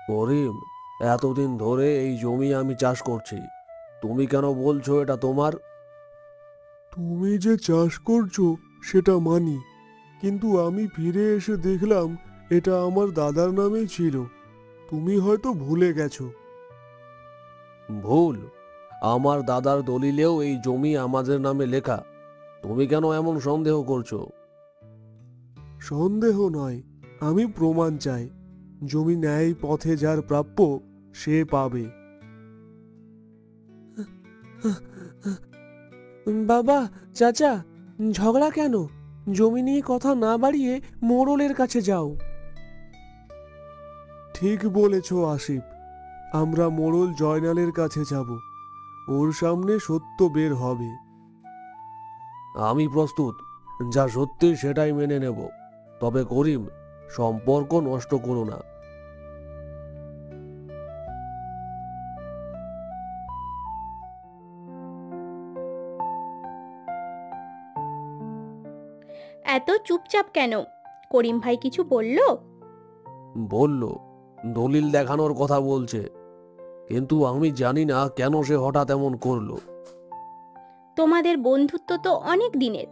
করিম, এতদিন ধরে এই জমি আমি চাষ করছি, তুমি কেন বলছো এটা তোমার? তুমি যে চাষ করছো সেটা মানি, কিন্তু আমি ফিরে এসে দেখলাম এটা আমার দাদার নামেই ছিল। তুমি হয়তো ভুলে গেছো। ভুল? আমার দাদার দলিলেও এই জমি আমাদের নামে লেখা। তুমি কেন এমন সন্দেহ করছো? সন্দেহ নয়, আমি প্রমাণ চাই। জমি ন্যায় পথে যার প্রাপ্য সে পাবে। বাবা, চাচা, ঝগড়া কেন? জমি নিয়ে কথা না বাড়িয়ে মোড়লের কাছে যাও। ঠিক বলেছ আসিফ, আমরা মোড়ল জয়নালের কাছে যাব। ওর সামনে সত্য বের হবে। আমি প্রস্তুত, যা সত্যি সেটাই মেনে নেব। তবে করিম, সম্পর্ক নষ্ট করো না। এত চুপচাপ কেন? করিম ভাই কিছু বলল? বলল, দলিল দেখানোর কথা বলছে, কিন্তু আমি জানি না কেন সে হঠাৎ এমন করলো। তোমাদের বন্ধুত্ব তো অনেক দিনের,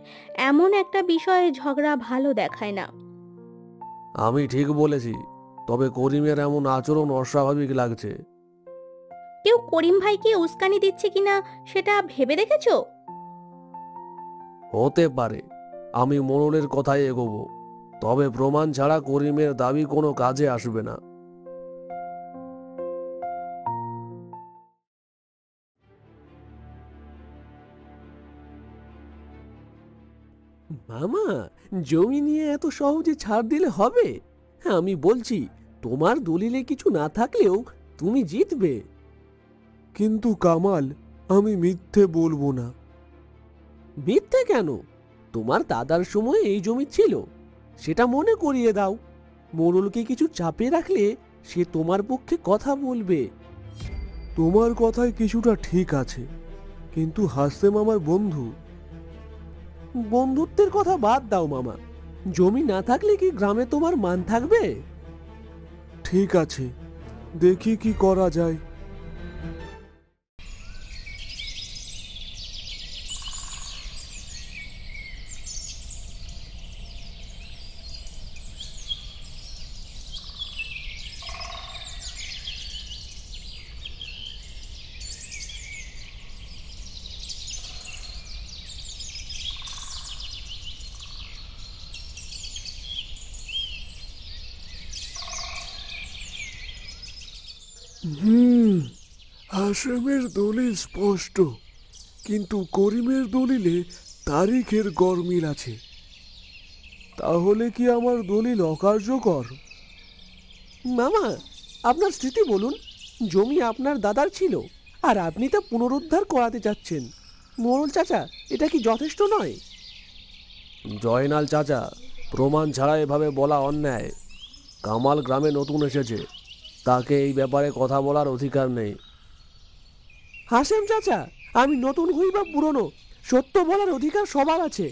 এমন একটা বিষয়ে ঝগড়া ভালো দেখায় না। আমি ঠিক বলেছি, তবে করিমের এমন আচরণ অস্বাভাবিক লাগছে। কেউ করিম ভাইকে উস্কানি দিচ্ছে কিনা সেটা ভেবে দেখেছো? হতে পারে, আমি মোড়লের কথায় এগোবো, তবে প্রমাণ ছাড়া করিমের দাবি কোনো কাজে আসবে না। মামা, জমি নিয়ে এত সহজে ছাড় দিলে হবে? আমি বলছি, তোমার দলিলে কিছু না থাকলেও তুমি জিতবে। কিন্তু কামাল, আমি মিথ্যে বলবো না। মিথ্যে কেন? তোমার দাদার সময় এই জমি ছিল, সেটা মনে করিয়ে দাও। মোড়লকে কিছু চাপে রাখলে সে তোমার পক্ষে কথা বলবে। তোমার কথায় কিছুটা ঠিক আছে, কিন্তু হাসেম আমার বন্ধু। বন্ধুত্বের কথা বাদ দাও মামা, জমি না থাকলে কি গ্রামে তোমার মান থাকবে? ঠিক আছে, দেখি কি করা যায়। হাশেমের দলিল স্পষ্ট, কিন্তু করিমের দলিলে তারিখের গরমিল আছে। তাহলে কি আমার দলিল অকার্যকর? মামা, আপনার স্মৃতি বলুন। জমি আপনার দাদার ছিল, আর আপনি তা পুনরুদ্ধার করাতে চাচ্ছেন। মোড়ল চাচা, এটা কি যথেষ্ট নয়? জয়নাল চাচা, প্রমাণ ছাড়া এভাবে বলা অন্যায়। কামাল গ্রামে নতুন এসেছে, তাকে এই ব্যাপারে কথা বলার অধিকার নেই। হাসেম চাচা, আমি নতুন হই বা পুরনো, সত্য বলার অধিকার সবার আছে।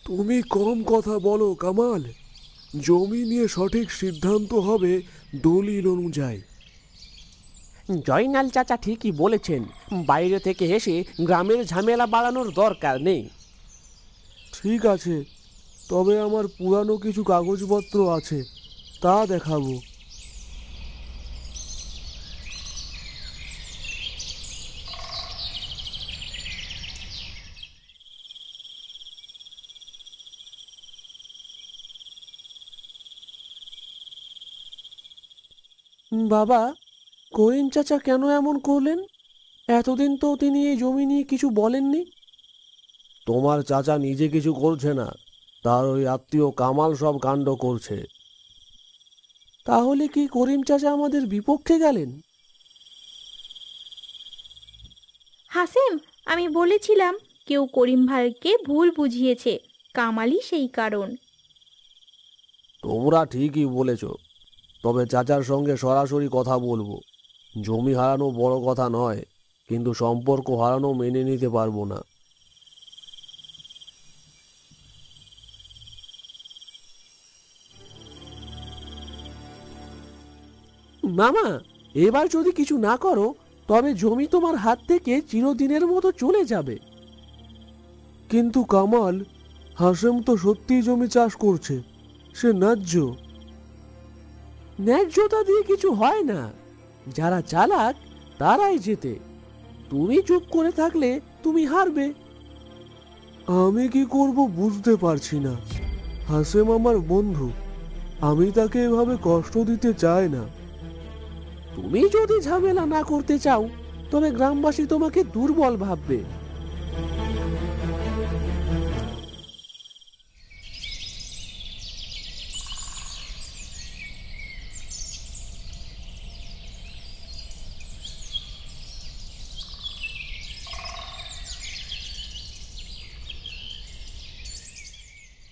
তুমি কম কথা বলো কামাল। জমি নিয়ে সঠিক সিদ্ধান্ত হবে দলিল অনুযায়ী। জয়নাল চাচা ঠিকই বলেছেন, বাইরে থেকে এসে গ্রামের ঝামেলা বাড়ানোর দরকার নেই। ঠিক আছে, তবে আমার পুরানো কিছু কাগজপত্র আছে, তা দেখাবো। বাবা, করিম চাচা কেন এমন করলেন? এতদিন তো তিনি এই জমি নিয়ে কিছু বলেননি। তোমার চাচা নিজে কিছু করছে না, তার ওই আত্মীয় কামাল সব কাণ্ড করছে। তাহলে কি করিম চাচা আমাদের বিপক্ষে গেলেন? হাসেম, আমি বলেছিলাম কেউ করিম ভাইকে ভুল বুঝিয়েছে, কামালই সেই কারণ। তোমরা ঠিকই বলেছ, তবে চাচার সঙ্গে সরাসরি কথা বলবো। জমি হারানো বড় কথা নয়, কিন্তু সম্পর্ক হারানো মেনে নিতে পারবো না। মামা, এবার যদি কিছু না করো তবে জমি তোমার হাত থেকে চিরদিনের মতো চলে যাবে। কিন্তু কামাল, হাসেম তো সত্যিই জমি চাষ করছে, সে ন্যায্য। ন্যায্যতা দিয়ে কিছু হয় না, যারা চালাক তারাই জেতে। তুমি চুপ করে থাকলে তুমি হারবে। আমি কি করব বুঝতে পারছি না। হাসেম আমার বন্ধু, আমি তাকে এভাবে কষ্ট দিতে চাই না। তুমি যদি ঝামেলা না করতে চাও তবে গ্রামবাসী তোমাকে দুর্বল ভাববে।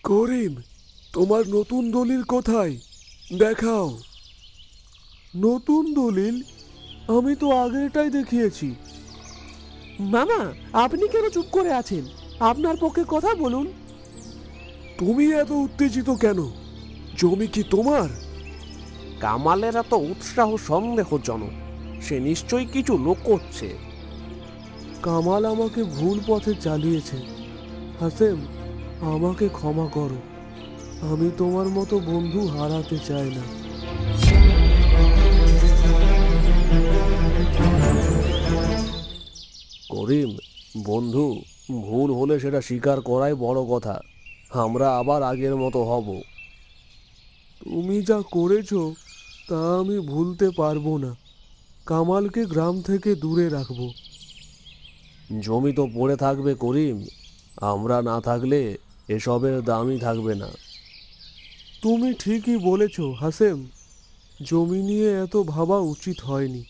করিম, তোমার নতুন দলিল কোথায়? দেখাও। নতুন দলিল? আমি তো আগেরটাই দেখিয়েছি। মামা, আপনি কেন চুপ করে আছেন? আপনার পক্ষে কথা বলুন। তুমি এত উত্তেজিত কেন? জমি কি তোমার? কামালের এত উৎসাহ সন্দেহজনক, সে নিশ্চয়ই কিছু লুকোচ্ছে। কামাল আমাকে ভুল পথে চালিয়েছে। হাসেম, আমাকে ক্ষমা করো। আমি তোমার মতো বন্ধু হারাতে চাই না। করিম বন্ধু, ভুল হলে সেটা স্বীকার করাই বড় কথা। আমরা আবার আগের মতো হব। তুমি যা করেছো তা আমি ভুলতে পারবো না। কামালকে গ্রাম থেকে দূরে রাখবো। জমি তো পড়ে থাকবে করিম, আমরা না থাকলে এসবের দামই থাকবে না। তুমি ঠিকই বলেছো হাসেম, জমি নিয়ে এত ভাবা উচিত হয়নি।